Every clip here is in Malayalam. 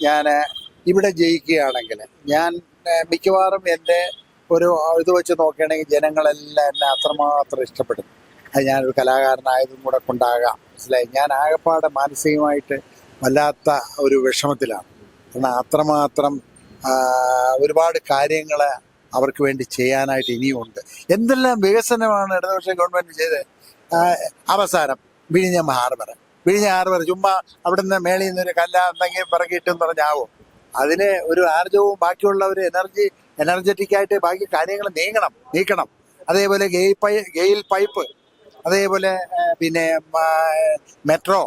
ഞാൻ ഇവിടെ ജയിക്കുകയാണെങ്കിൽ ഞാൻ മിക്കവാറും എൻ്റെ ഒരു ഇത് വെച്ച് നോക്കുകയാണെങ്കിൽ ജനങ്ങളെല്ലാം എന്നെ അത്രമാത്രം ഇഷ്ടപ്പെടും. അത് ഞാനൊരു കലാകാരനായതും കൂടെ കൊണ്ടാകാം, മനസ്സിലായി. ഞാൻ ആകെപ്പാടെ മാനസികമായിട്ട് വല്ലാത്ത ഒരു വിഷമത്തിലാണ്. എന്നാൽ അത്രമാത്രം ഒരുപാട് കാര്യങ്ങൾ അവർക്ക് വേണ്ടി ചെയ്യാനായിട്ട് ഇനിയുമുണ്ട്. എന്തെല്ലാം വികസനമാണ് ഇടതുപക്ഷ ഗവൺമെൻറ് ചെയ്തത്. അവസാനം വിഴിഞ്ഞ ഹാർബർ ചുമ്മാ അവിടുന്ന് മേളിൽ നിന്നൊരു കല്ല എന്തെങ്കിലും പിറകിട്ടെന്ന് പറഞ്ഞാവും. അതിന് ഒരു ആർജവും ബാക്കിയുള്ളവർ എനർജറ്റിക്കായിട്ട് ബാക്കി കാര്യങ്ങൾ നീക്കണം. അതേപോലെ ഗെയിൽ പൈപ്പ്, അതേപോലെ പിന്നെ മെട്രോ,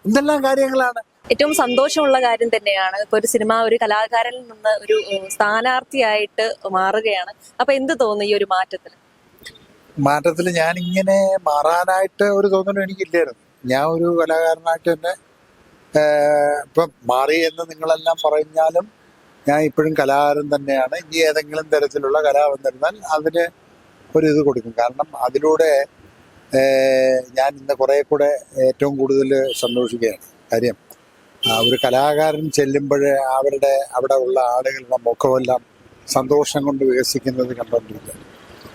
എന്തെല്ലാം കാര്യങ്ങളാണ്. ഏറ്റവും സന്തോഷമുള്ള കാര്യം തന്നെയാണ് ഇപ്പൊ ഒരു സിനിമ ഒരു കലാകാരനിൽ നിന്ന് ഒരു സ്ഥാനാർത്ഥിയായിട്ട് മാറുകയാണ്. അപ്പൊ എന്ത് തോന്നുന്നു ഈ ഒരു മാറ്റത്തിൽ? ഞാനിങ്ങനെ മാറാനായിട്ട് ഒരു തോന്നലും എനിക്കില്ലായിരുന്നു. ഞാൻ ഒരു കലാകാരനായിട്ട് തന്നെ ഇപ്പം മാറി എന്ന് നിങ്ങളെല്ലാം പറഞ്ഞാലും ഞാൻ ഇപ്പോഴും കലാകാരൻ തന്നെയാണ്. ഇനി ഏതെങ്കിലും തരത്തിലുള്ള കല വന്നിരുന്നാൽ അതിന് ഇത് കൊടുക്കും. കാരണം അതിലൂടെ ഞാൻ ഇന്ന് കുറേ കൂടെ ഏറ്റവും കൂടുതൽ സന്തോഷിക്കുകയാണ്. കാര്യം ഒരു കലാകാരൻ ചെല്ലുമ്പോൾ അവിടെ ഉള്ള ആളുകളുടെ മുഖമെല്ലാം സന്തോഷം കൊണ്ട് വികസിക്കുന്നത് കണ്ടുകൊണ്ടിരിക്കുക.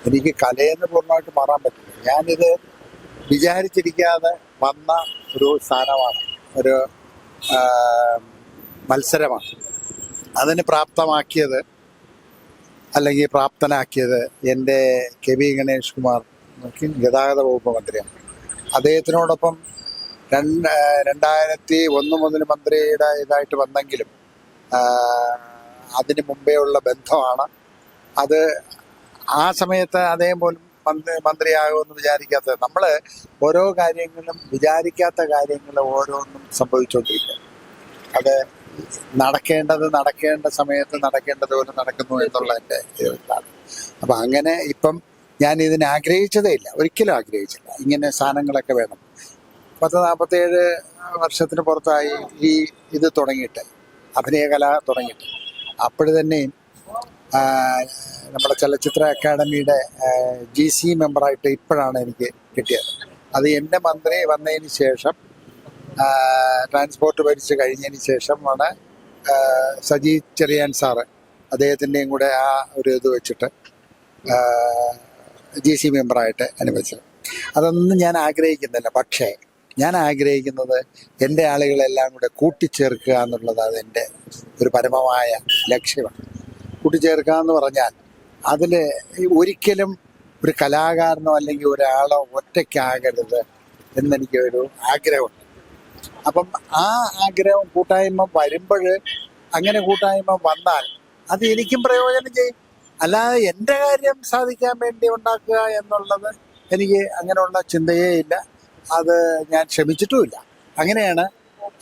എനിക്ക് കലയെന്ന് പൂർണ്ണമായിട്ട് മാറാൻ പറ്റില്ല. ഞാനിത് വിചാരിച്ചിരിക്കാതെ വന്ന ഒരു സ്ഥാനമാണ്, ഒരു മത്സരമാണ്. അതിന് പ്രാപ്തമാക്കിയത് അല്ലെങ്കിൽ പ്രാപ്തനാക്കിയത് എൻ്റെ കെ.വി. ഗണേഷ് കുമാർ ഗതാഗത വകുപ്പ് മന്ത്രിയാണ്. അദ്ദേഹത്തിനോടൊപ്പം 2001 മുതൽ മന്ത്രിയുടെ ഇതായിട്ട് വന്നെങ്കിലും അതിന് മുമ്പേ ഉള്ള ബന്ധമാണ്. അത് ആ സമയത്ത് അദ്ദേഹം പോലും മന്ത്രിയാകുമെന്ന് വിചാരിക്കാത്തത്. നമ്മൾ ഓരോ കാര്യങ്ങളും വിചാരിക്കാത്ത കാര്യങ്ങൾ ഓരോന്നും സംഭവിച്ചുകൊണ്ടിരിക്കുക. അത് നടക്കേണ്ട സമയത്ത് നടക്കേണ്ടതുപോലെ നടക്കുന്നു എന്നുള്ള എൻ്റെ ഇതാണ്. അപ്പം അങ്ങനെ ഇപ്പം ഞാൻ ഇതിനെ ആഗ്രഹിച്ചതേ ഇല്ല, ഒരിക്കലും ആഗ്രഹിച്ചില്ല. ഇങ്ങനെ സാധനങ്ങളൊക്കെ വേണം. 47 വർഷത്തിന് പുറത്തായി ഇത് തുടങ്ങിയിട്ട്, അഭിനയകല തുടങ്ങിയിട്ട്. അപ്പോഴ് തന്നെയും നമ്മുടെ ചലച്ചിത്ര അക്കാദമിയുടെ GC മെമ്പറായിട്ട് ഇപ്പോഴാണ് എനിക്ക് കിട്ടിയത്. അത് എൻ്റെ മന്ത്രി വന്നതിന് ശേഷം, ട്രാൻസ്പോർട്ട് ഭരിച്ച് കഴിഞ്ഞതിന് ശേഷമാണ് സജി ചെറിയാൻ സാറ് അദ്ദേഹത്തിൻ്റെയും കൂടെ ആ ഒരു ഇത് വെച്ചിട്ട് GC മെമ്പറായിട്ട് അനുവദിച്ചത്. അതൊന്നും ഞാൻ ആഗ്രഹിക്കുന്നില്ല. പക്ഷേ ഞാൻ ആഗ്രഹിക്കുന്നത് എൻ്റെ ആളുകളെല്ലാം കൂടെ കൂട്ടിച്ചേർക്കുക എന്നുള്ളത് അതെൻ്റെ ഒരു പരമമായ ലക്ഷ്യമാണ്. കൂട്ടിച്ചേർക്കുക എന്ന് പറഞ്ഞാൽ അതിൽ ഒരിക്കലും ഒരു കലാകാരനോ അല്ലെങ്കിൽ ഒരാളോ ഒറ്റയ്ക്കാകരുത് എന്നെനിക്കൊരു ആഗ്രഹമുണ്ട്. അപ്പം ആ ആഗ്രഹം കൂട്ടായ്മ വരുമ്പോൾ, അങ്ങനെ കൂട്ടായ്മ വന്നാൽ അത് എനിക്കും പ്രയോജനം ചെയ്യും. അല്ലാതെ എൻ്റെ കാര്യം സാധിക്കാൻ വേണ്ടി ഉണ്ടാക്കുക എന്നുള്ളത് എനിക്ക് അങ്ങനെയുള്ള ചിന്തയേ ഇല്ല. അത് ഞാൻ ശ്രമിച്ചിട്ടുമില്ല.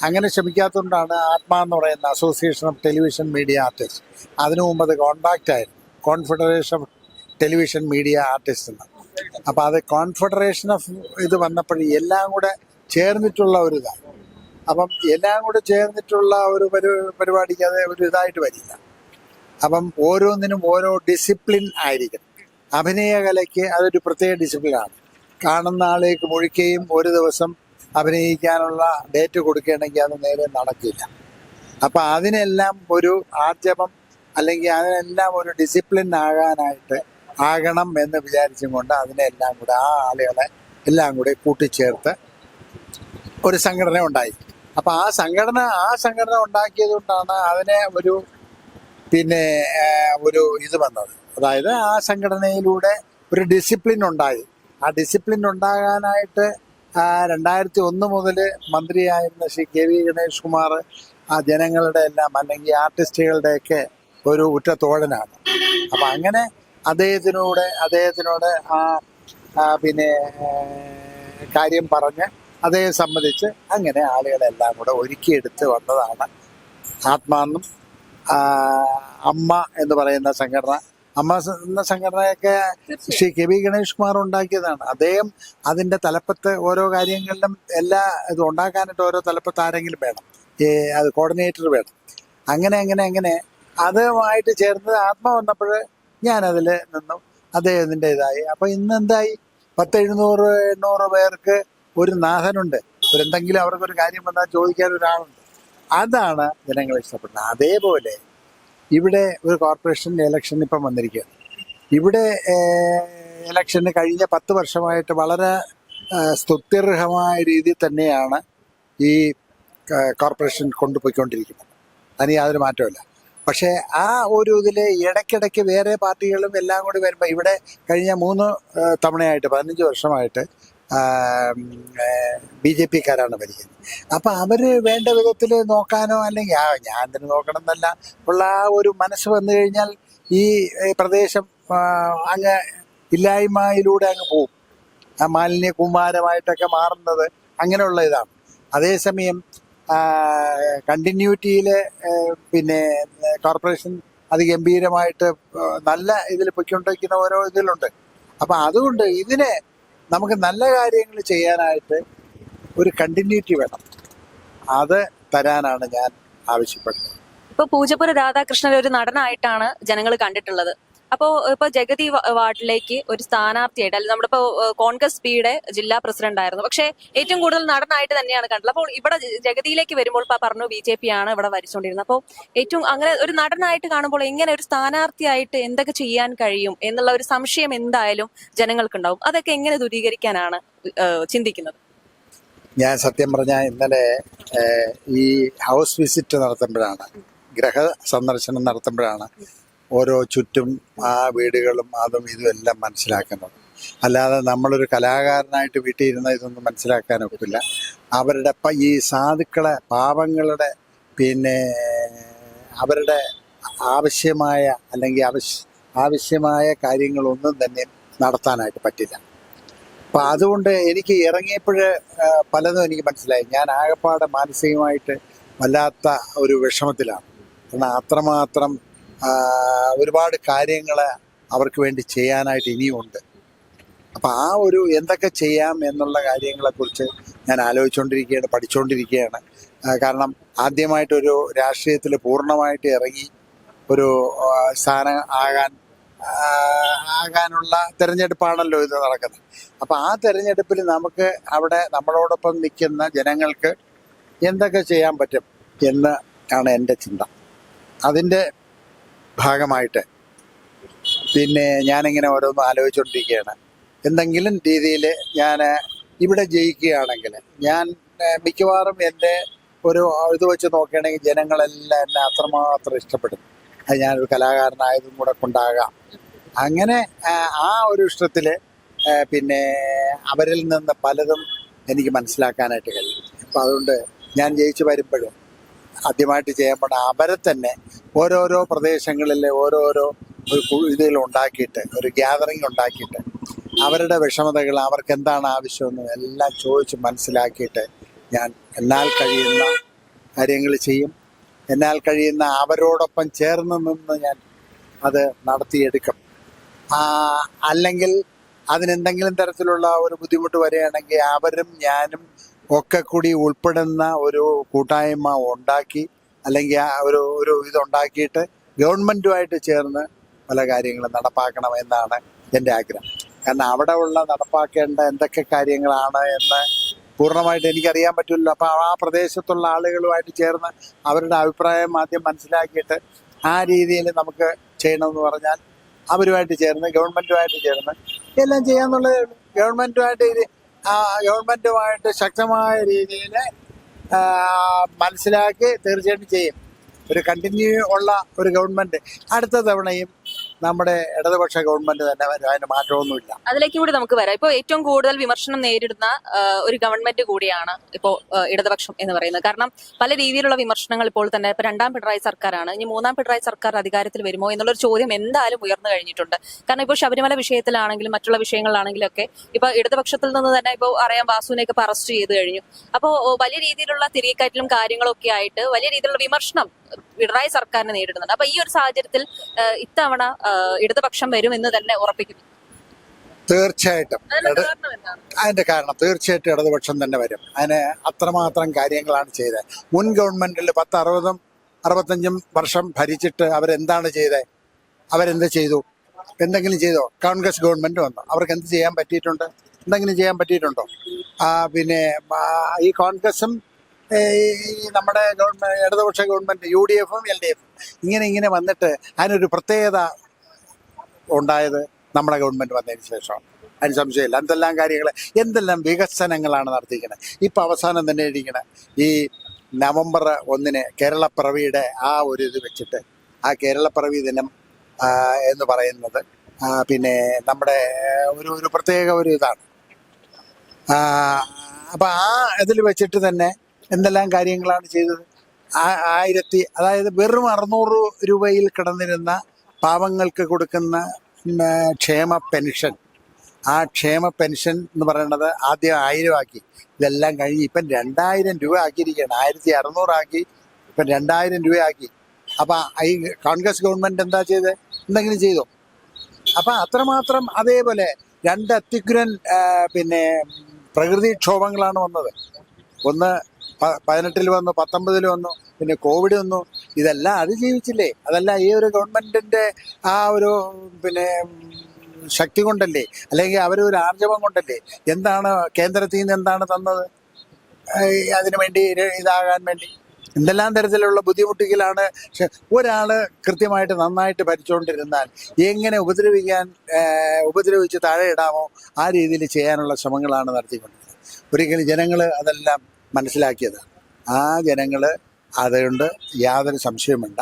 അങ്ങനെ ശ്രമിക്കാത്തതുകൊണ്ടാണ് ആത്മ എന്ന് പറയുന്ന association of television media artist, അതിനു മുമ്പ് അത് കോൺടാക്റ്റ് ആയിരുന്നു, confederation of television media artist എന്ന്. അപ്പോൾ അത് കോൺഫെഡറേഷൻ ഓഫ് ഇത് വന്നപ്പോഴും എല്ലാം കൂടെ ചേർന്നിട്ടുള്ള ഒരു ഇതാണ്. അപ്പം എല്ലാം കൂടെ ചേർന്നിട്ടുള്ള ഒരു പരിപാടിക്ക് അത് ഒരു ഇതായിട്ട് വരില്ല. അപ്പം ഓരോന്നിനും ഓരോ ഡിസിപ്ലിൻ ആയിരിക്കണം. അഭിനയകലയ്ക്ക് അതൊരു പ്രത്യേക ഡിസിപ്ലിനാണ്. കാണുന്ന ആളേക്ക് മുഴിക്കുകയും ഒരു ദിവസം അഭിനയിക്കാനുള്ള ഡേറ്റ് കൊടുക്കുകയാണെങ്കിൽ അത് നേരെ നടക്കില്ല. അപ്പം അതിനെല്ലാം ഒരു ആർജവം അല്ലെങ്കിൽ അതിനെല്ലാം ഒരു ഡിസിപ്ലിൻ ആകണം എന്ന് വിചാരിച്ചും കൊണ്ട് അതിനെല്ലാം കൂടെ ആ ആളുകളെ എല്ലാം കൂടെ കൂട്ടിച്ചേർത്ത് ഒരു സംഘടന ഉണ്ടായി. അപ്പം ആ സംഘടന ഉണ്ടാക്കിയത് കൊണ്ടാണ് അതിനെ ഒരു ഇത് വന്നത്. അതായത് ആ സംഘടനയിലൂടെ ഒരു ഡിസിപ്ലിൻ ഉണ്ടായി. ആ ഡിസിപ്ലിൻ ഉണ്ടാകാനായിട്ട് 2001 മുതൽ മന്ത്രിയായിരുന്ന ശ്രീ കെ.വി. ഗണേഷ് കുമാർ ആ ജനങ്ങളുടെ എല്ലാം അല്ലെങ്കിൽ ആർട്ടിസ്റ്റുകളുടെയൊക്കെ ഒരു ഉറ്റ തോഴനാണ്. അപ്പം അങ്ങനെ അദ്ദേഹത്തിനോട് കാര്യം പറഞ്ഞ് അദ്ദേഹം സമ്മതിച്ച് അങ്ങനെ ആളുകളെല്ലാം കൂടെ ഒരുക്കിയെടുത്ത് വന്നതാണ് ആത്മാന്നും അമ്മ എന്ന് പറയുന്ന സംഘടന. അമ്മ എന്ന സംഘടനയൊക്കെ ശ്രീ കെ.വി. ഗണേഷ് കുമാർ ഉണ്ടാക്കിയതാണ്. അദ്ദേഹം അതിൻ്റെ തലപ്പത്ത് ഓരോ കാര്യങ്ങളിലും എല്ലാ ഇത് ഉണ്ടാക്കാനായിട്ട് ഓരോ തലപ്പത്ത് ആരെങ്കിലും വേണം, അത് കോർഡിനേറ്റർ വേണം. അങ്ങനെ അതുമായിട്ട് ചേർന്ന് ആത്മ വന്നപ്പോൾ ഞാനതിൽ നിന്നും അദ്ദേഹത്തിൻ്റെ ഇതായി. അപ്പോൾ ഇന്ന് എന്തായി, 700-800 പേർക്ക് ഒരു നാഥനുണ്ട്. എന്തെങ്കിലും അവർക്കൊരു കാര്യം വന്നാൽ ചോദിക്കാൻ ഒരാളുണ്ട്. അതാണ് ജനങ്ങൾ ഇഷ്ടപ്പെടുന്നത്. അതേപോലെ ഇവിടെ ഒരു കോർപ്പറേഷൻ ഇലക്ഷൻ ഇപ്പം വന്നിരിക്കുക. ഇവിടെ ഇലക്ഷന് കഴിഞ്ഞ 10 വർഷമായിട്ട് വളരെ സ്തുത്യർഹമായ രീതിയിൽ തന്നെയാണ് ഈ കോർപ്പറേഷൻ കൊണ്ടുപോയിക്കൊണ്ടിരിക്കുന്നത്. അതിന് യാതൊരു മാറ്റമില്ല. പക്ഷേ ആ ഒരു ഇതിൽ ഇടയ്ക്കിടയ്ക്ക് വേറെ പാർട്ടികളും എല്ലാം കൂടി വരുമ്പോൾ ഇവിടെ കഴിഞ്ഞ 3 തവണയായിട്ട് 15 വർഷമായിട്ട് BJP-ക്കാരാണ് ഭരിക്കുന്നത്. അപ്പം അവർ വേണ്ട വിധത്തിൽ നോക്കാനോ അല്ലെങ്കിൽ ഞാൻ തന്നെ നോക്കണം എന്നല്ല ഉള്ള ആ ഒരു മനസ്സ് വന്നു കഴിഞ്ഞാൽ ഈ പ്രദേശം അങ്ങ് ഇല്ലായ്മയിലൂടെ അങ്ങ് പോവും. ആ മാലിന്യ കൂമ്പാരമായിട്ടൊക്കെ മാറുന്നത് അങ്ങനെയുള്ള ഇതാണ്. അതേസമയം കണ്ടിന്യൂറ്റിയിൽ പിന്നെ കോർപ്പറേഷൻ അതിഗംഭീരമായിട്ട് നല്ല ഇതിൽ പൊയ്ക്കൊണ്ടിരിക്കുന്ന ഓരോ ഇതിലുണ്ട്. അപ്പം അതുകൊണ്ട് ഇതിനെ നമുക്ക് നല്ല കാര്യങ്ങൾ ചെയ്യാനായിട്ട് ഒരു കണ്ടിന്യൂറ്റി വേണം. അത് തരാനാണ് ഞാൻ ആവശ്യപ്പെടുന്നത്. ഇപ്പൊ പൂജപ്പുര രാധാകൃഷ്ണൻ ഒരു നടനായിട്ടാണ് ജനങ്ങൾ കണ്ടിട്ടുള്ളത്. അപ്പോ ഇപ്പൊ ജഗതി വാർഡിലേക്ക് ഒരു സ്ഥാനാർത്ഥിയായിട്ട്, അല്ലെങ്കിൽ നമ്മുടെ ഇപ്പോ കോൺഗ്രസ് പിയുടെ ജില്ലാ പ്രസിഡന്റ് ആയിരുന്നു, പക്ഷേ ഏറ്റവും കൂടുതൽ നടനായിട്ട് തന്നെയാണ് കണ്ടത്. അപ്പോൾ ഇവിടെ ജഗതിയിലേക്ക് വരുമ്പോൾ പറഞ്ഞു BJP ആണ് ഇവിടെ ഭരിച്ചുകൊണ്ടിരുന്നത്. അപ്പോൾ ഏറ്റവും അങ്ങനെ ഒരു നടനായിട്ട് കാണുമ്പോൾ എങ്ങനെ ഒരു സ്ഥാനാർത്ഥിയായിട്ട് എന്തൊക്കെ ചെയ്യാൻ കഴിയും എന്നുള്ള ഒരു സംശയം എന്തായാലും ജനങ്ങൾക്കുണ്ടാവും. അതൊക്കെ എങ്ങനെ ദൂരീകരിക്കാനാണ് ചിന്തിക്കുന്നത്? ഞാൻ സത്യം പറഞ്ഞാൽ ഇന്നലെ ഈ ഹൗസ് വിസിറ്റ് നടത്തുമ്പോഴാണ്, ഗ്രഹ സന്ദർശനം നടത്തുമ്പോഴാണ് ഓരോ ചുറ്റും ആ വീടുകളും അതും ഇതും എല്ലാം മനസ്സിലാക്കുന്നത്. അല്ലാതെ നമ്മളൊരു കലാകാരനായിട്ട് വീട്ടിൽ ഇരുന്ന ഇതൊന്നും മനസ്സിലാക്കാനൊക്കില്ല. അവരുടെ ഈ സാധുക്കളെ, പാവങ്ങളുടെ പിന്നെ അവരുടെ ആവശ്യമായ അല്ലെങ്കിൽ ആവശ്യമായ കാര്യങ്ങളൊന്നും തന്നെ നടത്താനായിട്ട് പറ്റില്ല. അപ്പം അതുകൊണ്ട് എനിക്ക് ഇറങ്ങിയപ്പോൾ പലതും എനിക്ക് മനസ്സിലായി. ഞാൻ ആകെപ്പാടെ മാനസികമായിട്ട് വല്ലാത്ത ഒരു വിഷമത്തിലാണ്. കാരണം അത്രമാത്രം ഒരുപാട് കാര്യങ്ങൾ അവർക്ക് വേണ്ടി ചെയ്യാനായിട്ട് ഇനിയുമുണ്ട്. അപ്പം ആ ഒരു എന്തൊക്കെ ചെയ്യാം എന്നുള്ള കാര്യങ്ങളെക്കുറിച്ച് ഞാൻ ആലോചിച്ചുകൊണ്ടിരിക്കുകയാണ്, പഠിച്ചുകൊണ്ടിരിക്കുകയാണ്. കാരണം ആദ്യമായിട്ടൊരു രാഷ്ട്രീയത്തിൽ പൂർണ്ണമായിട്ട് ഇറങ്ങി ഒരു സ്ഥാനം ആകാനുള്ള തിരഞ്ഞെടുപ്പാണല്ലോ ഇത് നടക്കുന്നത്. അപ്പം ആ തിരഞ്ഞെടുപ്പിൽ നമുക്ക് അവിടെ നമ്മളോടൊപ്പം നിൽക്കുന്ന ജനങ്ങൾക്ക് എന്തൊക്കെ ചെയ്യാൻ പറ്റും എന്ന് ആണ് എൻ്റെ ചിന്ത. അതിൻ്റെ ഭാഗമായിട്ട് പിന്നെ ഞാനിങ്ങനെ ഓരോന്നും ആലോചിച്ചുകൊണ്ടിരിക്കുകയാണ്. എന്തെങ്കിലും രീതിയിൽ ഞാൻ ഇവിടെ ജയിക്കുകയാണെങ്കിൽ ഞാൻ മിക്കവാറും എൻ്റെ ഒരു ഇത് വെച്ച് നോക്കുകയാണെങ്കിൽ ജനങ്ങളെല്ലാം എന്നെ അത്രമാത്രം ഇഷ്ടപ്പെടും. അത് ഞാനൊരു കലാകാരനായതും കൂടെ കൊണ്ടാകാം. അങ്ങനെ ആ ഒരു ഇഷ്ടത്തിൽ പിന്നെ അവരിൽ നിന്ന് പലതും എനിക്ക് മനസ്സിലാക്കാനായിട്ട് കഴിയും. അപ്പം അതുകൊണ്ട് ഞാൻ ജയിച്ച് വരുമ്പോഴും ആദ്യമായിട്ട് ചെയ്യുമ്പോൾ അവരെ തന്നെ ഓരോരോ പ്രദേശങ്ങളിൽ ഓരോരോ ഒരു ഇതിലുണ്ടാക്കിയിട്ട്, ഒരു ഗ്യാതറിങ് ഉണ്ടാക്കിയിട്ട് അവരുടെ വിഷമതകൾ, അവർക്ക് എന്താണ് ആവശ്യമെന്ന് എല്ലാം ചോദിച്ച് മനസ്സിലാക്കിയിട്ട് ഞാൻ എന്നാൽ കഴിയുന്ന കാര്യങ്ങൾ ചെയ്യും. എന്നാൽ കഴിയുന്ന അവരോടൊപ്പം ചേർന്ന് നിന്ന് ഞാൻ അത് നടത്തിയെടുക്കും. അല്ലെങ്കിൽ അതിനെന്തെങ്കിലും തരത്തിലുള്ള ഒരു ബുദ്ധിമുട്ട് വരികയാണെങ്കിൽ അവരും ഞാനും ഒക്കെ കൂടി ഉൾപ്പെടുന്ന ഒരു കൂട്ടായ്മ ഉണ്ടാക്കി, അല്ലെങ്കിൽ ഒരു ഇതുണ്ടാക്കിയിട്ട് ഗവൺമെൻറ്റുമായിട്ട് ചേർന്ന് പല കാര്യങ്ങളും നടപ്പാക്കണം എന്നാണ് എൻ്റെ ആഗ്രഹം. കാരണം അവിടെ ഉള്ള നടപ്പാക്കേണ്ട എന്തൊക്കെ കാര്യങ്ങളാണ് എന്ന് പൂർണ്ണമായിട്ട് എനിക്കറിയാൻ പറ്റില്ല. അപ്പോൾ ആ പ്രദേശത്തുള്ള ആളുകളുമായിട്ട് ചേർന്ന് അവരുടെ അഭിപ്രായം ആദ്യം മനസ്സിലാക്കിയിട്ട് ആ രീതിയിൽ നമുക്ക് ചെയ്യണമെന്ന് പറഞ്ഞാൽ അവരുമായിട്ട് ചേർന്ന്, ഗവൺമെൻറ്റുമായിട്ട് ചേർന്ന് എല്ലാം ചെയ്യാന്നുള്ളത്. ഗവൺമെൻറ്റുമായിട്ട് ശക്തമായ രീതിയിൽ മനസ്സിലാക്കി തീർച്ചയായിട്ടും ചെയ്യും. ഒരു കണ്ടിന്യൂ ഉള്ള ഒരു ഗവൺമെൻറ് അടുത്ത തവണയും നമ്മുടെ ഇടതുപക്ഷ ഗവൺമെന്റ് തന്നെ വരും. അതിന് മാറ്റമൊന്നുമില്ല. അതിലേക്ക് കൂടി നമുക്ക് വരാം. ഇപ്പോൾ ഏറ്റവും കൂടുതൽ വിമർശനം നേരിടുന്ന ഒരു ഗവൺമെന്റ് കൂടിയാണ് ഇപ്പോൾ ഇടതുപക്ഷം എന്ന് പറയുന്നത്. കാരണം പല രീതിയിലുള്ള വിമർശനങ്ങൾ ഇപ്പോൾ തന്നെ ഇപ്പൊ 2ാം പിണറായി സർക്കാരാണ്, ഇനി 3ാം പിണറായി സർക്കാർ അധികാരത്തിൽ വരുമോ എന്നുള്ളൊരു ചോദ്യം എന്തായാലും ഉയർന്നു കഴിഞ്ഞിട്ടുണ്ട്. കാരണം ഇപ്പോൾ ശബരിമല വിഷയത്തിലാണെങ്കിലും മറ്റുള്ള വിഷയങ്ങളിലാണെങ്കിലും ഒക്കെ ഇപ്പൊ ഇടതുപക്ഷത്തിൽ നിന്ന് തന്നെ ഇപ്പോൾ അറിയാം, വാസുവിനെയൊക്കെ ഇപ്പൊ അറസ്റ്റ് ചെയ്ത് കഴിഞ്ഞു. അപ്പോൾ വലിയ രീതിയിലുള്ള തിരികെക്കയറ്റലും കാര്യങ്ങളൊക്കെ ആയിട്ട് വലിയ രീതിയിലുള്ള വിമർശനം പിണറായി സർക്കാരിനെ നേരിടുന്നുണ്ട്. അപ്പൊ ഈ ഒരു സാഹചര്യത്തിൽ ഇത്തവണ ഇടതുപക്ഷം വരും എന്ന് തന്നെ ഉറപ്പിക്കുന്നു. തീർച്ചയായിട്ടും അതിന്റെ കാരണം തീർച്ചയായിട്ടും ഇടതുപക്ഷം തന്നെ വരും. അതിന് അത്രമാത്രം കാര്യങ്ങളാണ് ചെയ്തത്. മുൻ ഗവൺമെന്റിൽ 65 വർഷം ഭരിച്ചിട്ട് അവരെന്താണ് ചെയ്തത്? അവരെന്ത് ചെയ്തു? എന്തെങ്കിലും ചെയ്തോ? കോൺഗ്രസ് ഗവൺമെന്റ് വന്നു, അവർക്ക് എന്ത് ചെയ്യാൻ പറ്റിയിട്ടുണ്ട്? എന്തെങ്കിലും ചെയ്യാൻ പറ്റിയിട്ടുണ്ടോ? പിന്നെ ഈ കോൺഗ്രസും ഈ നമ്മുടെ ഗവൺമെന്റ് ഇടതുപക്ഷ ഗവൺമെന്റ് UDF-ഉം LDF-ഉം ഇങ്ങനെ വന്നിട്ട് അതിനൊരു പ്രത്യേകത ഉണ്ടായത് നമ്മുടെ ഗവൺമെന്റ് വന്നതിന് ശേഷമാണ്. അതിന് സംശയമില്ല. എന്തെല്ലാം കാര്യങ്ങൾ, എന്തെല്ലാം വികസനങ്ങളാണ് നടത്തിയിരിക്കുന്നത്. ഇപ്പം അവസാനം തന്നെ ഇരിക്കണം ഈ നവംബർ 1 കേരളപ്പിറവിയുടെ ആ ഒരു ഇത് വെച്ചിട്ട്, ആ കേരളപ്പിറവി ദിനം എന്ന് പറയുന്നത് പിന്നെ നമ്മുടെ ഒരു പ്രത്യേക ഒരു ഇതാണ്. അപ്പം ആ ഇതിൽ വെച്ചിട്ട് തന്നെ എന്തെല്ലാം കാര്യങ്ങളാണ് ചെയ്തത്. അതായത് വെറും 600 രൂപയിൽ കിടന്നിരുന്ന പാവങ്ങൾക്ക് കൊടുക്കുന്ന ക്ഷേമ പെൻഷൻ, ആ ക്ഷേമ പെൻഷൻ എന്ന് പറയുന്നത് ആദ്യം 1000 ആക്കി. ഇതെല്ലാം കഴിഞ്ഞ് ഇപ്പം 2000 രൂപ ആക്കിയിരിക്കുകയാണ്. 1600 ആക്കി, ഇപ്പം 2000 രൂപ ആക്കി. അപ്പം ഈ കോൺഗ്രസ് ഗവൺമെന്റ് എന്താ ചെയ്തത്? എന്തെങ്കിലും ചെയ്തോ? അപ്പം അത്രമാത്രം. അതേപോലെ 2 അത്യുഗ്രൻ പിന്നെ പ്രകൃതിക്ഷോഭങ്ങളാണ് വന്നത്. ഒന്ന് 18 വന്നു, 19 വന്നു, പിന്നെ കോവിഡ് വന്നു. ഇതെല്ലാം അതിജീവിച്ചില്ലേ? അതല്ല ഈ ഒരു ഗവൺമെന്റിന്റെ ആ ഒരു പിന്നെ ശക്തി കൊണ്ടല്ലേ, അല്ലെങ്കിൽ അവരൊരു ആർജവം കൊണ്ടല്ലേ. എന്താണ് കേന്ദ്രത്തിൽ നിന്ന് എന്താണ് തന്നത് അതിനു വേണ്ടി ഇതാകാൻ വേണ്ടി? എന്തെല്ലാം തരത്തിലുള്ള ബുദ്ധിമുട്ടുകളാണ്. പക്ഷെ ഒരാള് കൃത്യമായിട്ട് നന്നായിട്ട് ഭരിച്ചുകൊണ്ടിരുന്നാൽ എങ്ങനെ ഉപദ്രവിച്ച് താഴെ ഇടാമോ ആ രീതിയിൽ ചെയ്യാനുള്ള ശ്രമങ്ങളാണ് നടത്തിക്കൊണ്ടിരുന്നത്. ഒരിക്കലും ജനങ്ങൾ അതെല്ലാം മനസ്സിലാക്കിയതാണ്. ആ ജനങ്ങൾ അതുകൊണ്ട് യാതൊരു സംശയവും വേണ്ട.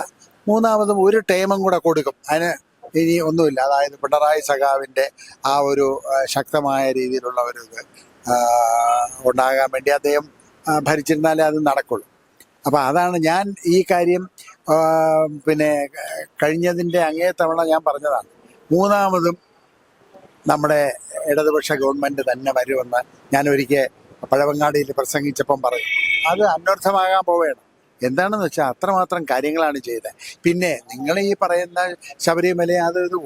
മൂന്നാമതും ഒരു ടേമും കൂടെ കൊടുക്കും. അതിന് ഇനി ഒന്നുമില്ല. അതായത് പിണറായി സഖാവിൻ്റെ ആ ഒരു ശക്തമായ രീതിയിലുള്ള ഒരു ഇത് ഉണ്ടാകാൻ വേണ്ടി അദ്ദേഹം ഭരിച്ചിരുന്നാലേ അത് നടക്കുള്ളൂ. അപ്പം അതാണ് ഞാൻ ഈ കാര്യം പിന്നെ കഴിഞ്ഞതിൻ്റെ അങ്ങേ തവണ ഞാൻ പറഞ്ഞതാണ്. മൂന്നാമതും നമ്മുടെ ഇടതുപക്ഷ ഗവൺമെൻറ് തന്നെ വരുമെന്ന് ഞാൻ ഒരിക്കൽ പഴവങ്ങാടിയിൽ പ്രസംഗിച്ചപ്പം പറയും. അത് അന്വർത്ഥമാകാൻ പോവുകയാണ്. എന്താണെന്ന് വെച്ചാൽ അത്രമാത്രം കാര്യങ്ങളാണ് ചെയ്തത്. പിന്നെ നിങ്ങൾ ഈ പറയുന്ന ശബരിമല അത് ഇത്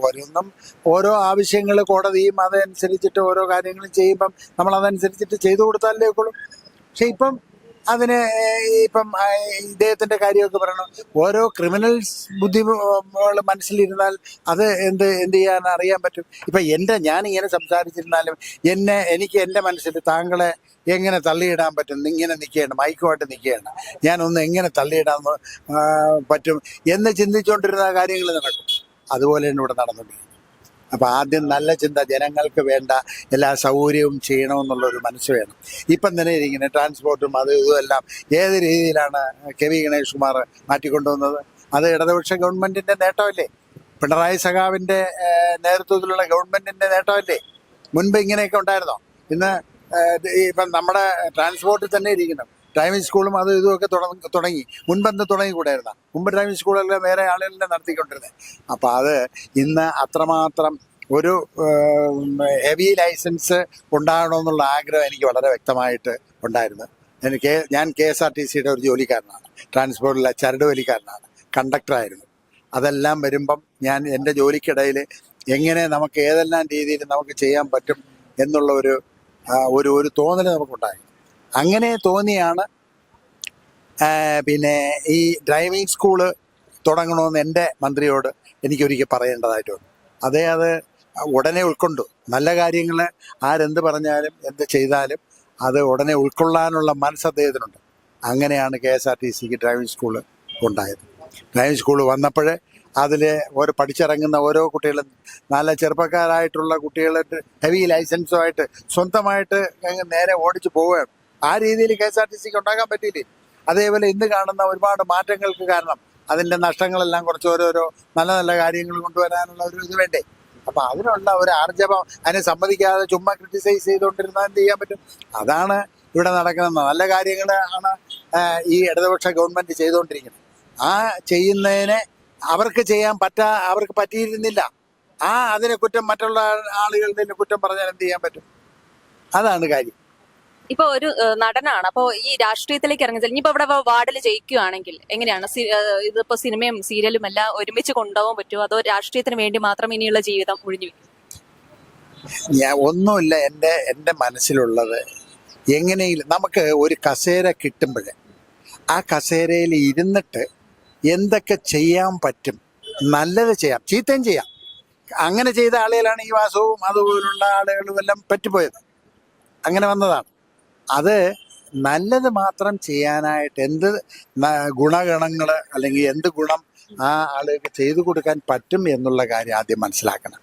ഓരോ ആവശ്യങ്ങൾ കോടതിയും അതനുസരിച്ചിട്ട് ഓരോ കാര്യങ്ങളും ചെയ്യുമ്പം നമ്മൾ അതനുസരിച്ചിട്ട് ചെയ്തു കൊടുത്താലേ ഉള്ളൂ. പക്ഷെ ഇപ്പം അതിന് ഇപ്പം ഇദ്ദേഹത്തിൻ്റെ കാര്യമൊക്കെ പറയണം. ഓരോ ക്രിമിനൽസ് ബുദ്ധികൾ മനസ്സിലിരുന്നാൽ അത് എന്ത് ചെയ്യാൻ അറിയാൻ പറ്റും. ഇപ്പം ഞാനിങ്ങനെ സംസാരിച്ചിരുന്നാലും എനിക്ക് എൻ്റെ മനസ്സിൽ താങ്കളെ എങ്ങനെ തള്ളിയിടാൻ പറ്റും? ഇങ്ങനെ നിൽക്കുകയാണ്, മൈക്കുമായിട്ട് നിൽക്കുകയാണ്, ഞാനൊന്ന് എങ്ങനെ തള്ളിയിടാൻ പറ്റും എന്ന് ചിന്തിച്ചുകൊണ്ടിരുന്ന കാര്യങ്ങൾ നടക്കും. അതുപോലെയാണ് ഇവിടെ നടന്നുകൊണ്ടിരിക്കുന്നത്. അപ്പം ആദ്യം നല്ല ചിന്ത, ജനങ്ങൾക്ക് വേണ്ട എല്ലാ സൗകര്യവും ചെയ്യണമെന്നുള്ളൊരു മനസ്സ് വേണം. ഇപ്പം തന്നെ ഇരിക്കുന്നത് ട്രാൻസ്പോർട്ടും ഇതും എല്ലാം ഏത് രീതിയിലാണ് KV ഗണേഷ് കുമാർ മാറ്റിക്കൊണ്ടുവന്നത്? അത് ഇടതുപക്ഷ ഗവൺമെൻറ്റിൻ്റെ നേട്ടമല്ലേ? പിണറായി സഖാവിൻ്റെ നേതൃത്വത്തിലുള്ള ഗവൺമെൻറ്റിൻ്റെ നേട്ടമല്ലേ? മുൻപ് ഇങ്ങനെയൊക്കെ ഉണ്ടായിരുന്നോ? ഇന്ന് ഇപ്പം നമ്മുടെ ട്രാൻസ്പോർട്ടിൽ തന്നെ ഇരിക്കണം. ഡ്രൈവിംഗ് സ്കൂളും ഇതുമൊക്കെ തുടങ്ങി. മുൻപെന്ത് തുടങ്ങിക്കൂടായിരുന്ന? മുമ്പ് ഡ്രൈവിംഗ് സ്കൂളെല്ലാം വേറെ ആളുകളെ നടത്തിക്കൊണ്ടിരുന്നത്. അപ്പം അത് ഇന്ന് അത്രമാത്രം ഒരു ഹെവി ലൈസൻസ് ഉണ്ടാകണമെന്നുള്ള ആഗ്രഹം എനിക്ക് വളരെ വ്യക്തമായിട്ട് ഉണ്ടായിരുന്നു. ഞാൻ KSRTCയുടെ ഒരു ജോലിക്കാരനാണ്, ട്രാൻസ്പോർട്ടിലെ ചരട് വലിക്കാരനാണ്, കണ്ടക്ടറായിരുന്നു. അതെല്ലാം വരുമ്പം ഞാൻ എൻ്റെ ജോലിക്കിടയിൽ എങ്ങനെ നമുക്ക് ഏതെല്ലാം രീതിയിൽ നമുക്ക് ചെയ്യാൻ പറ്റും എന്നുള്ള ഒരു തോന്നൽ നമുക്കുണ്ടായി. അങ്ങനെ തോന്നിയാണ് പിന്നെ ഈ ഡ്രൈവിംഗ് സ്കൂള് തുടങ്ങണമെന്ന് എൻ്റെ മന്ത്രിയോട് എനിക്കൊരിക്കൽ പറയേണ്ടതായിട്ട് വന്നു. അത് ഉടനെ ഉൾക്കൊണ്ടു. നല്ല കാര്യങ്ങൾ ആരെന്ത് പറഞ്ഞാലും എന്ത് ചെയ്താലും അത് ഉടനെ ഉൾക്കൊള്ളാനുള്ള മനസ്സ് അദ്ദേഹത്തിനുണ്ട്. അങ്ങനെയാണ് KSRTCക്ക് ഡ്രൈവിംഗ് സ്കൂള് ഉണ്ടായത്. ഡ്രൈവിംഗ് സ്കൂൾ വന്നപ്പോൾ അതിൽ പഠിച്ചിറങ്ങുന്ന ഓരോ കുട്ടികളും നല്ല ചെറുപ്പക്കാരായിട്ടുള്ള കുട്ടികൾ ഹെവി ലൈസൻസുമായിട്ട് സ്വന്തമായിട്ട് നേരെ ഓടിച്ചു പോവുകയാണ്. ആ രീതിയിൽ KSRTCക്ക് ഉണ്ടാക്കാൻ പറ്റിയില്ലേ? അതേപോലെ ഇന്ന് കാണുന്ന ഒരുപാട് മാറ്റങ്ങൾക്ക് കാരണം അതിൻ്റെ നഷ്ടങ്ങളെല്ലാം കുറച്ച് ഓരോരോ നല്ല നല്ല കാര്യങ്ങൾ കൊണ്ടുവരാനുള്ള ഒരു ഇത് വേണ്ടേ? അപ്പം അതിനുള്ള ഒരു ആർജവം, അതിനെ സമ്മതിക്കാതെ ചുമ്മാ ക്രിട്ടിസൈസ് ചെയ്തുകൊണ്ടിരുന്നാൽ എന്ത് ചെയ്യാൻ പറ്റും? അതാണ് ഇവിടെ നടക്കുന്നത്. നല്ല കാര്യങ്ങൾ ആണ് ഈ ഇടതുപക്ഷ ഗവൺമെൻറ് ചെയ്തുകൊണ്ടിരിക്കുന്നത്. ആ ചെയ്യുന്നതിനെ അവർക്ക് പറ്റിയിരുന്നില്ല. അതിനെ കുറ്റം മറ്റുള്ള ആളുകളുടെ കുറ്റം പറഞ്ഞാൽ എന്ത് ചെയ്യാൻ പറ്റും? അതാണ് കാര്യം. ഇപ്പൊ ഒരു നടനാണ്, അപ്പൊ ഈ രാഷ്ട്രീയത്തിലേക്ക് ഇറങ്ങി ഇനിയിപ്പോ ഇവിടെ വാർഡിൽ ജയിക്കുകയാണെങ്കിൽ എങ്ങനെയാണ് ഇതിപ്പോ സിനിമയും സീരിയലും എല്ലാം ഒരുമിച്ച് കൊണ്ടുപോകാൻ പറ്റുമോ? അതോ രാഷ്ട്രീയത്തിന് വേണ്ടി മാത്രം ഇനിയുള്ള ജീവിതം ഒഴിഞ്ഞു വയ്ക്കും? ഒന്നുമില്ല. എൻ്റെ മനസ്സിലുള്ളത്, എങ്ങനെയെങ്കിലും നമുക്ക് ഒരു കസേര കിട്ടുമ്പോൾ ആ കസേരയിൽ ഇരുന്നിട്ട് എന്തൊക്കെ ചെയ്യാൻ പറ്റും, നല്ലത് ചെയ്യാം, ചീത്തയും ചെയ്യാം. അങ്ങനെ ചെയ്ത ആളുകളാണ് ഈ വാസവും അതുപോലുള്ള ആളുകളും എല്ലാം പറ്റിപ്പോയത്. അങ്ങനെ വന്നതാണ്. അത് നല്ലത് മാത്രം ചെയ്യാനായിട്ട് എന്ത് ഗുണഗണങ്ങൾ അല്ലെങ്കിൽ എന്ത് ഗുണം ആ ആളുകൾക്ക് ചെയ്തു കൊടുക്കാൻ പറ്റും എന്നുള്ള കാര്യം ആദ്യം മനസ്സിലാക്കണം.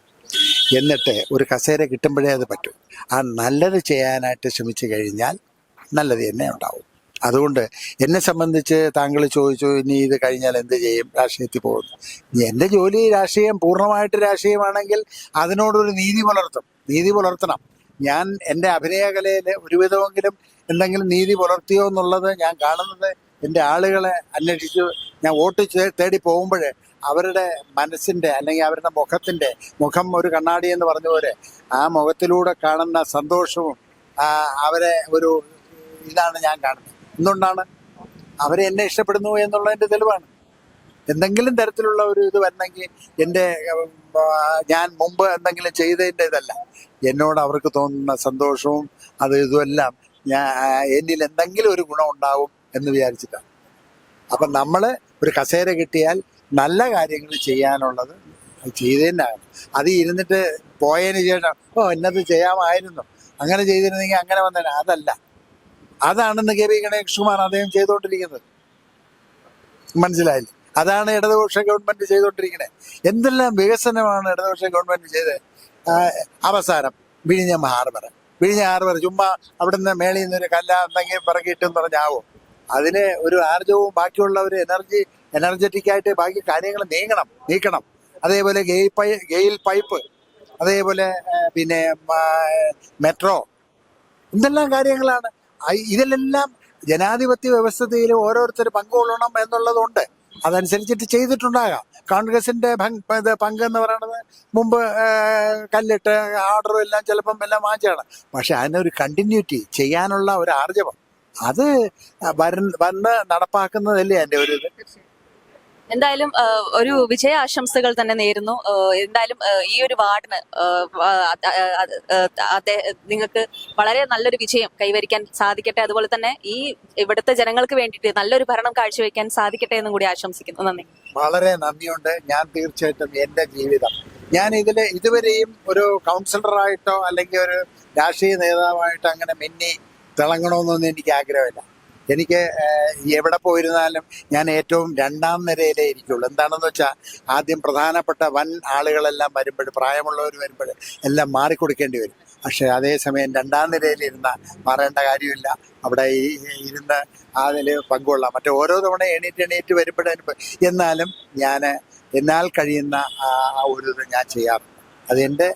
എന്നിട്ട് ഒരു കസേര കിട്ടുമ്പോഴേ അത് പറ്റും. ആ നല്ലത് ചെയ്യാനായിട്ട് ശ്രമിച്ചു കഴിഞ്ഞാൽ നല്ലത് തന്നെ ഉണ്ടാവും. അതുകൊണ്ട് എന്നെ സംബന്ധിച്ച് താങ്കൾ ചോദിച്ചു ഇനി ഇത് കഴിഞ്ഞാൽ എന്ത് ചെയ്യും, രാഷ്ട്രീയത്തിൽ പോകുന്നു. എൻ്റെ ജോലി രാഷ്ട്രീയം, പൂർണ്ണമായിട്ട് രാഷ്ട്രീയമാണെങ്കിൽ അതിനോടൊരു നീതി പുലർത്തണം. ഞാൻ എൻ്റെ അഭിനയകലയിൽ ഒരുവിധമെങ്കിലും എന്തെങ്കിലും നീതി പുലർത്തിയോ എന്നുള്ളത് ഞാൻ കാണുന്നത് എൻ്റെ ആളുകളെ അന്വേഷിച്ച് ഞാൻ വോട്ട് തേടി പോകുമ്പോൾ അവരുടെ മനസ്സിൻ്റെ അല്ലെങ്കിൽ അവരുടെ മുഖം ഒരു കണ്ണാടി എന്ന് പറഞ്ഞ പോലെ ആ മുഖത്തിലൂടെ കാണുന്ന സന്തോഷവും അവരെ ഒരു ഇതാണ് ഞാൻ കാണുന്നത്. എന്തുകൊണ്ടാണ്? അവരെ എന്നെ ഇഷ്ടപ്പെടുന്നു എന്നുള്ളതിൻ്റെ തെളിവാണ്. എന്തെങ്കിലും തരത്തിലുള്ള ഒരു ഇത് വരണമെങ്കിൽ എൻ്റെ ഞാൻ മുമ്പ് എന്തെങ്കിലും ചെയ്തതിൻ്റെ ഇതല്ല, എന്നോട് അവർക്ക് തോന്നുന്ന സന്തോഷവും ഇതുമെല്ലാം എന്നിൽ എന്തെങ്കിലും ഒരു ഗുണം ഉണ്ടാവും എന്ന് വിചാരിച്ചിട്ടാണ്. അപ്പം നമ്മൾ ഒരു കസേര കിട്ടിയാൽ നല്ല കാര്യങ്ങൾ ചെയ്യാനുള്ളത് ചെയ്തതിനാണ്. അത് ഇരുന്നിട്ട് പോയതിന് ശേഷം എന്നത് ചെയ്യാമായിരുന്നു, അങ്ങനെ ചെയ്തിരുന്നെങ്കിൽ അങ്ങനെ വന്നേനെ, അതല്ല. അതാണെന്ന് കെ പി ഗണേഷ്കുമാർ അദ്ദേഹം ചെയ്തുകൊണ്ടിരിക്കുന്നത്. മനസ്സിലായില്ലേ? അതാണ് ഇടതുപക്ഷ ഗവൺമെന്റ് ചെയ്തുകൊണ്ടിരിക്കുന്നത്. എന്തെല്ലാം വികസനമാണ് ഇടതുപക്ഷ ഗവൺമെന്റ് ചെയ്തത്. അവസാനം വിഴിഞ്ഞം ഹാർബർ ചുമ്മാ അവിടുന്ന് മേളിൽ നിന്നൊരു കല്ല എന്തെങ്കിലും പിറകിട്ടെന്ന് പറഞ്ഞാവും. അതിന് ഒരു ആർജവും ബാക്കിയുള്ള ഒരു എനർജറ്റിക് ആയിട്ട് ബാക്കി കാര്യങ്ങൾ നീക്കണം. അതേപോലെ ഗെയിൽ പൈപ്പ്, അതേപോലെ പിന്നെ മെട്രോ, എന്തെല്ലാം കാര്യങ്ങളാണ്. ഇതിലെല്ലാം ജനാധിപത്യ വ്യവസ്ഥയിൽ ഓരോരുത്തർ പങ്കുകൊള്ളണം എന്നുള്ളതുണ്ട്. അതനുസരിച്ചിട്ട് ചെയ്തിട്ടുണ്ടാകാം. കോൺഗ്രസിന്റെ പങ്ക് എന്ന് പറയുന്നത് മുമ്പ് കല്ലിട്ട് ഓർഡറും എല്ലാം ചിലപ്പം എല്ലാം വാങ്ങിച്ചാണ്. പക്ഷെ അതിനൊരു കണ്ടിന്യൂറ്റി ചെയ്യാനുള്ള ഒരു ആർജവം അത് വന്ന് നടപ്പാക്കുന്നതല്ലേ എൻ്റെ ഒരു ഇത്. എന്തായാലും ഒരു വിജയ ആശംസകൾ തന്നെ നേരുന്നു. എന്തായാലും ഈ ഒരു വാർഡിന് നിങ്ങൾക്ക് വളരെ നല്ലൊരു വിജയം കൈവരിക്കാൻ സാധിക്കട്ടെ. അതുപോലെ തന്നെ ഈ ഇവിടുത്തെ ജനങ്ങൾക്ക് വേണ്ടിയിട്ട് നല്ലൊരു ഭരണം കാഴ്ചവെക്കാൻ സാധിക്കട്ടെ എന്നും കൂടി ആശംസിക്കുന്നു. നന്ദി. വളരെ നന്ദിയുണ്ട്. ഞാൻ തീർച്ചയായിട്ടും എൻ്റെ ജീവിതം ഞാൻ ഇതുവരെയും ഒരു കൗൺസിലറായിട്ടോ അല്ലെങ്കിൽ ഒരു രാഷ്ട്രീയ നേതാവായിട്ടോ അങ്ങനെ മിന്നി തിളങ്ങണമെന്നൊന്നും എനിക്ക് ആഗ്രഹമില്ല. എനിക്ക് എവിടെ പോയിരുന്നാലും ഞാൻ ഏറ്റവും രണ്ടാം നിരയിലേ ഇരിക്കുള്ളൂ. എന്താണെന്ന് വെച്ചാൽ ആദ്യം പ്രധാനപ്പെട്ട വൻ ആളുകളെല്ലാം വരുമ്പോൾ, പ്രായമുള്ളവർ വരുമ്പോൾ എല്ലാം മാറിക്കൊടുക്കേണ്ടി വരും. പക്ഷേ അതേസമയം രണ്ടാം നിരയിലിരുന്ന മാറേണ്ട കാര്യമില്ല. അവിടെ ഇരുന്ന് അതിൽ പങ്കുകൊള്ളാം. മറ്റേ ഓരോ തവണ എണീറ്റ് വരുമ്പോഴേനും എന്നാലും എന്നാൽ കഴിയുന്ന ആ ഒരു ഇത് ഞാൻ ചെയ്യാറുണ്ട്. അതെൻ്റെ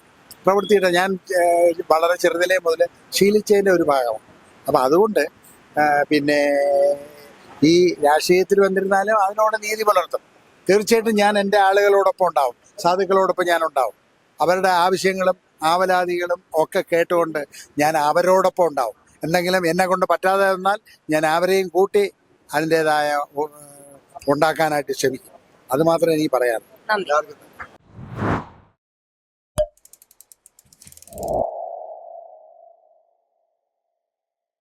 പ്രവൃത്തിയുടെ ഞാൻ വളരെ ചെറുതിലേ മുതൽ ശീലിച്ചതിൻ്റെ ഒരു ഭാഗമാണ്. അപ്പം അതുകൊണ്ട് പിന്നെ ഈ രാഷ്ട്രീയത്തിൽ വന്നിരുന്നാലും അതിനോട് നീതി പുലർത്തും. തീർച്ചയായിട്ടും ഞാൻ എൻ്റെ ആളുകളോടൊപ്പം ഉണ്ടാവും, സാധുക്കളോടൊപ്പം ഞാൻ ഉണ്ടാവും. അവരുടെ ആവശ്യങ്ങളും ആവലാതികളും ഒക്കെ കേട്ടുകൊണ്ട് ഞാൻ അവരോടൊപ്പം ഉണ്ടാവും. എന്തെങ്കിലും എന്നെ കൊണ്ട് പറ്റാതെ വന്നാൽ ഞാൻ അവരെയും കൂട്ടി അതിൻ്റെതായ ഉണ്ടാക്കാനായിട്ട് ശ്രമിക്കും. അത് മാത്രമേ എനിക്ക് പറയാനുള്ളൂ.